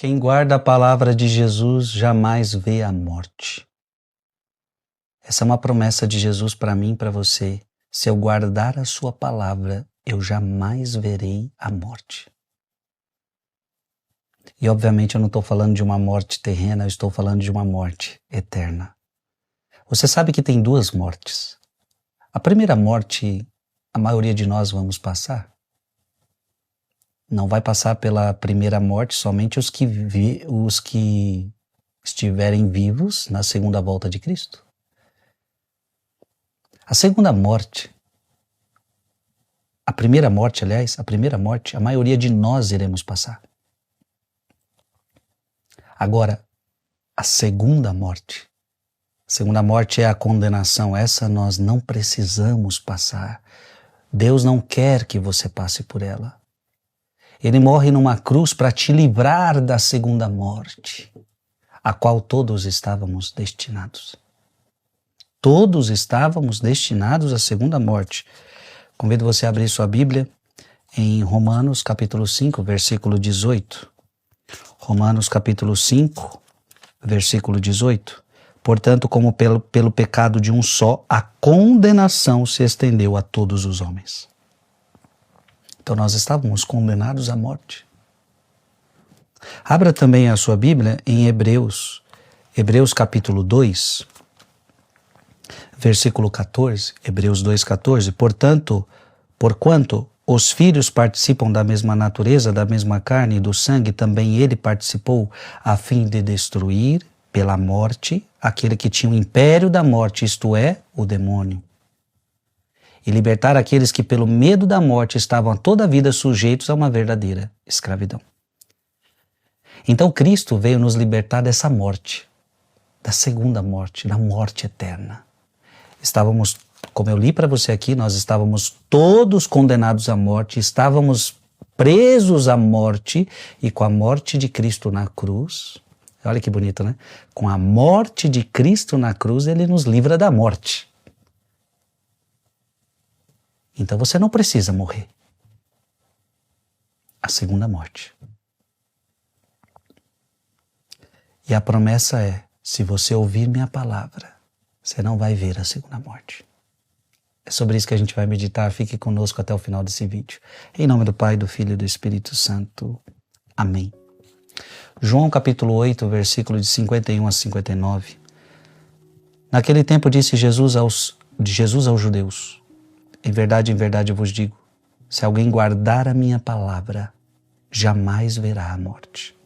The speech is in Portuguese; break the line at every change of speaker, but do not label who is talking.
Quem guarda a palavra de Jesus jamais vê a morte. Essa é uma promessa de Jesus para mim e para você. Se eu guardar a sua palavra, eu jamais verei a morte. E obviamente eu não estou falando de uma morte terrena, eu estou falando de uma morte eterna. Você sabe que tem duas mortes. A primeira morte, a maioria de nós vamos passar. Não vai passar pela primeira morte somente os que estiverem vivos na segunda volta de Cristo. A segunda morte, a primeira morte, a maioria de nós iremos passar. Agora, a segunda morte é a condenação. Essa nós não precisamos passar. Deus não quer que você passe por ela. Ele morre numa cruz para te livrar da segunda morte, a qual todos estávamos destinados. Todos estávamos destinados à segunda morte. Convido você a abrir sua Bíblia em Romanos capítulo 5, versículo 18. Romanos capítulo 5, versículo 18. Portanto, como pelo pecado de um só, a condenação se estendeu a todos os homens. Então nós estávamos condenados à morte. Abra também a sua Bíblia em Hebreus capítulo 2, versículo 14, Hebreus 2,14. Porquanto os filhos participam da mesma natureza, da mesma carne e do sangue, também ele participou a fim de destruir pela morte aquele que tinha o império da morte, isto é, o demônio, e libertar aqueles que pelo medo da morte estavam a toda a vida sujeitos a uma verdadeira escravidão. Então Cristo veio nos libertar dessa morte, da segunda morte, da morte eterna. Estávamos, como eu li para você aqui, nós estávamos todos condenados à morte, estávamos presos à morte, e com a morte de Cristo na cruz, olha que bonito, né? Com a morte de Cristo na cruz, ele nos livra da morte. Então você não precisa morrer. A segunda morte. E a promessa é, se você ouvir minha palavra, você não vai ver a segunda morte. É sobre isso que a gente vai meditar. Fique conosco até o final desse vídeo. Em nome do Pai, do Filho e do Espírito Santo. Amém. João capítulo 8, versículo de 51 a 59. Naquele tempo disse Jesus aos judeus: em verdade eu vos digo, se alguém guardar a minha palavra, jamais verá a morte.